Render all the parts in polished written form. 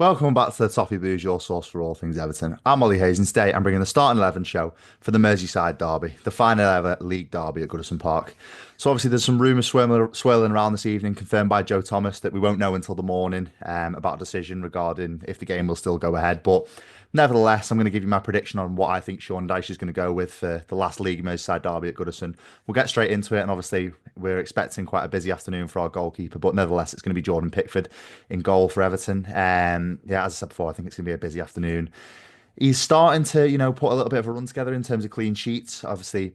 Welcome back to the Toffee Blues, your source for all things Everton. I'm Ollie Hayes, and today I'm bringing the starting 11 show for the Merseyside Derby, the final ever league derby at Goodison Park. So obviously there's some rumours swirling around this evening, confirmed by Joe Thomas, that we won't know until the morning about a decision regarding if the game will still go ahead. But nevertheless, I'm going to give you my prediction on what I think Sean Dyche is going to go with for the last league Merseyside derby at Goodison. We'll get straight into it, and obviously we're expecting quite a busy afternoon for our goalkeeper, but nevertheless, it's going to be Jordan Pickford in goal for Everton. Yeah, as I said before, I think it's going to be a busy afternoon. He's starting to, put a little bit of a run together in terms of clean sheets. Obviously,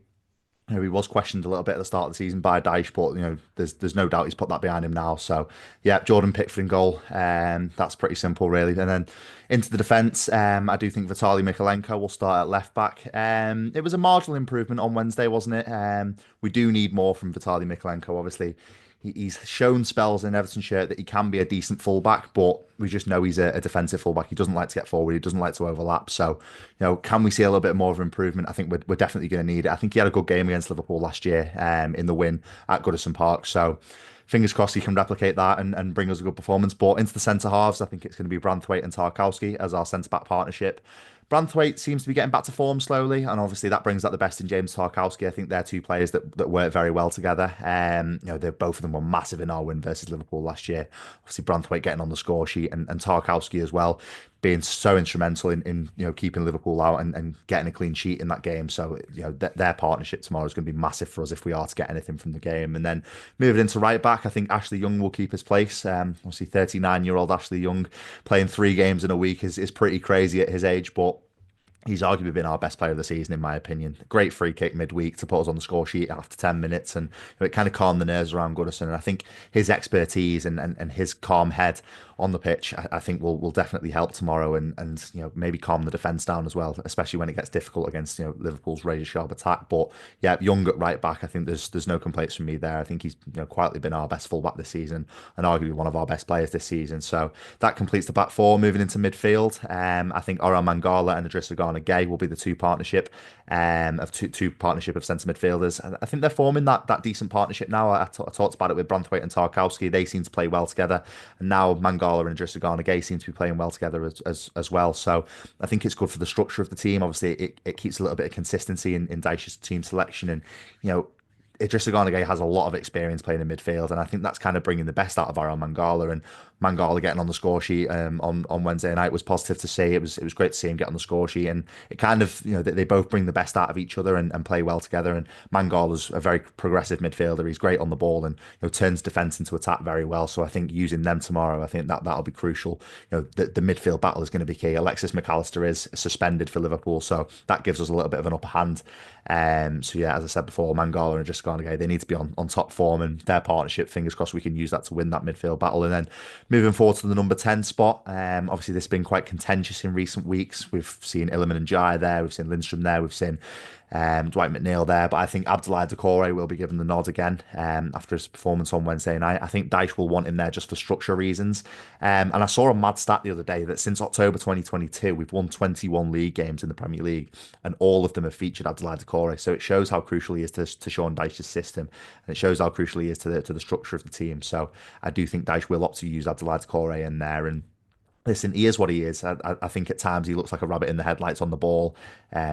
he was questioned a little bit at the start of the season by Dyche, but there's no doubt he's put that behind him now. So yeah, Jordan Pickford in goal. That's pretty simple, really. And then into the defence, I do think Vitaly Mikalenko will start at left back. It was a marginal improvement on Wednesday, wasn't it? We do need more from Vitaly Mikalenko. Obviously, he's shown spells in Everton shirt that he can be a decent fullback, but we just know he's a defensive fullback. He doesn't like to get forward. He doesn't like to overlap. So, can we see a little bit more of improvement? I think we're definitely going to need it. I think he had a good game against Liverpool last year in the win at Goodison Park. So, fingers crossed he can replicate that and bring us a good performance. But into the centre halves, I think it's going to be Branthwaite and Tarkowski as our centre back partnership. Branthwaite seems to be getting back to form slowly, and obviously that brings out the best in James Tarkowski. I think they're two players that work very well together. They're both of them were massive in our win versus Liverpool last year. Obviously, Branthwaite getting on the score sheet and Tarkowski as well, being so instrumental in keeping Liverpool out and getting a clean sheet in that game. So their partnership tomorrow is going to be massive for us if we are to get anything from the game. And then moving into right back, I think Ashley Young will keep his place. Obviously, 39-year-old Ashley Young playing 3 games in a week is pretty crazy at his age, but he's arguably been our best player of the season, in my opinion. Great free kick midweek to put us on the score sheet after 10 minutes. And it kind of calmed the nerves around Goodison. And I think his expertise and his calm head on the pitch, I think will definitely help tomorrow and maybe calm the defence down as well, especially when it gets difficult against Liverpool's razor sharp attack. But yeah, Young at right back, I think there's no complaints from me there. I think he's quietly been our best fullback this season and arguably one of our best players this season. So that completes the back four. Moving into midfield, I think Orhan Mangala and Idrissa Gana Gay will be the two partnership of two partnership of centre midfielders. And I think they're forming that decent partnership now. I talked about it with Branthwaite and Tarkowski. They seem to play well together, and now Mangala and Idrissa Gana Gay seem to be playing well together as well. So I think it's good for the structure of the team. Obviously, it keeps a little bit of consistency in Dyche's team selection, and Idrissa Gana Gay has a lot of experience playing in midfield, and I think that's kind of bringing the best out of Aaron Mangala. And Mangala getting on the score sheet on Wednesday night was positive to see. It was great to see him get on the score sheet, and it kind of they both bring the best out of each other and play well together. And Mangala's a very progressive midfielder. He's great on the ball and turns defense into attack very well. So I think using them tomorrow, I think that'll be crucial. The midfield battle is going to be key. Alexis McAllister is suspended for Liverpool, so that gives us a little bit of an upper hand. So yeah, as I said before, Mangala and just Gana Gay, they need to be on top form, and their partnership, fingers crossed, we can use that to win that midfield battle. And then moving forward to the number 10 spot, obviously this has been quite contentious in recent weeks. We've seen Iliman and Jai there, we've seen Lindstrom there, we've seen Dwight McNeil there, but I think Abdoulaye Doucouré will be given the nod again after his performance on Wednesday night. I think Dyche will want him there just for structure reasons. And I saw a mad stat the other day that since October 2022, we've won 21 league games in the Premier League, and all of them have featured Abdoulaye Doucouré. So it shows how crucial he is to Sean Dyche's system, and it shows how crucial he is to the structure of the team. So I do think Dyche will opt to use Abdoulaye Doucouré in there. And listen, he is what he is. I think at times he looks like a rabbit in the headlights on the ball.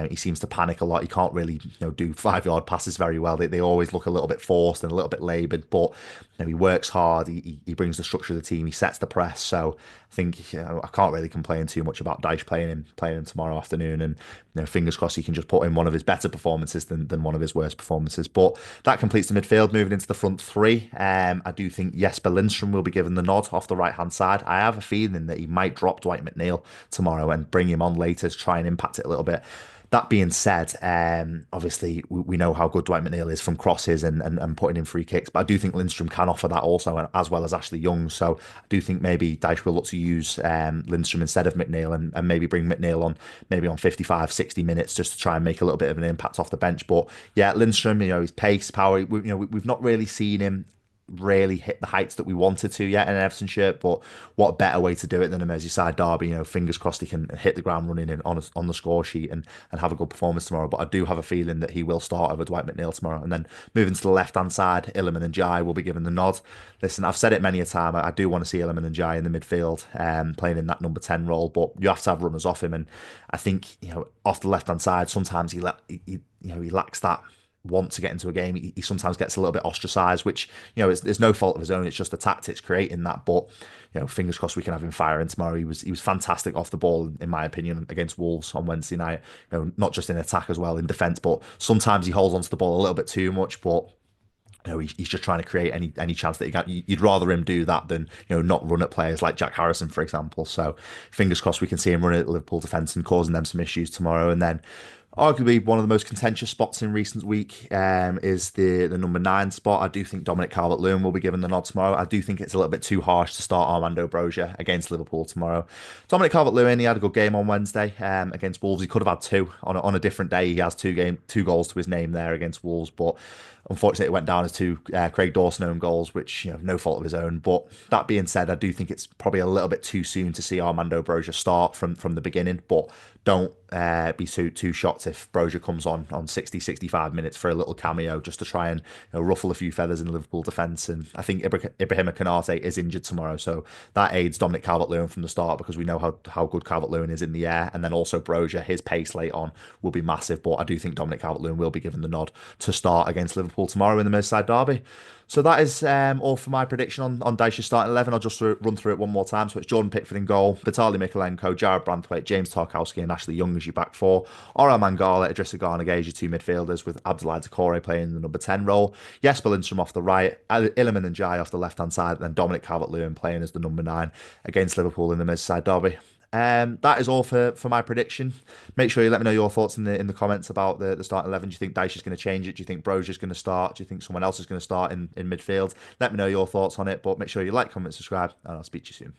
He seems to panic a lot. He can't really, do 5 yard passes very well. They always look a little bit forced and a little bit laboured. But he works hard. He brings the structure of the team. He sets the press. So I think I can't really complain too much about Dyche playing him tomorrow afternoon. And fingers crossed he can just put in one of his better performances than one of his worst performances. But that completes the midfield. Moving into the front three, I do think Jesper Lindstrom will be given the nod off the right hand side. I have a feeling that he might drop Dwight McNeil tomorrow and bring him on later to try and impact it a little bit. That being said, obviously we know how good Dwight McNeil is from crosses and putting in free kicks, but I do think Lindstrom can offer that also, as well as Ashley Young. So I do think maybe Dyche will look to use Lindstrom instead of McNeil and maybe bring McNeil on maybe on 55, 60 minutes just to try and make a little bit of an impact off the bench. But yeah, Lindstrom, his pace, power, we've not really seen him really hit the heights that we wanted to yet in an Everton shirt. But what better way to do it than a Merseyside derby? Fingers crossed he can hit the ground running on the score sheet and have a good performance tomorrow. But I do have a feeling that he will start over Dwight McNeil tomorrow. And then moving to the left hand side, Illiman and Jai will be given the nod. Listen, I've said it many a time. I do want to see Illiman and Jai in the midfield, playing in that number 10 role. But you have to have runners off him, and I think off the left hand side sometimes he lacks that want to get into a game. He sometimes gets a little bit ostracized, which it's no fault of his own. It's just the tactics creating that. But fingers crossed we can have him firing tomorrow. He was fantastic off the ball, in my opinion, against Wolves on Wednesday night. Not just in attack as well in defence, but sometimes he holds onto the ball a little bit too much. But he's just trying to create any chance that he can. You'd rather him do that than not run at players like Jack Harrison, for example. So fingers crossed we can see him run at Liverpool defence and causing them some issues tomorrow. And then arguably one of the most contentious spots in recent week is the number 9 spot. I do think Dominic Calvert-Lewin will be given the nod tomorrow. I do think it's a little bit too harsh to start Armando Broja against Liverpool tomorrow. Dominic Calvert-Lewin, he had a good game on Wednesday against Wolves. He could have had two on a different day. He has two goals to his name there against Wolves, but unfortunately, it went down as two Craig Dawson own goals, which no fault of his own. But that being said, I do think it's probably a little bit too soon to see Armando Broja start from the beginning. But don't be too shocked if Broja comes on 60, 65 minutes for a little cameo just to try and ruffle a few feathers in the Liverpool defence. And I think Ibrahima Konate is injured tomorrow, so that aids Dominic Calvert-Lewin from the start because we know how good Calvert-Lewin is in the air. And then also Broja, his pace late on will be massive. But I do think Dominic Calvert-Lewin will be given the nod to start against Liverpool tomorrow in the Merseyside Derby. So that is all for my prediction on Dyche's starting 11. I'll just run through it one more time. So it's Jordan Pickford in goal, Vitaly Mikalenko, Jared Brandthwaite, James Tarkowski and Ashley Young as your back four. Orel Mangala, Idrissa Gana Gueye as your two midfielders with Abdoulaye Doucouré playing in the number 10 role. Jesper Lindstrom off the right, Illiman and Jai off the left-hand side, and then Dominic Calvert-Lewin playing as the number 9 against Liverpool in the Merseyside Derby. That is all for my prediction. Make sure you let me know your thoughts in the comments about the starting 11. Do you think Dyche is going to change it? Do you think Broja is going to start? Do you think someone else is going to start in midfield? Let me know your thoughts on it, but make sure you like, comment, subscribe, and I'll speak to you soon.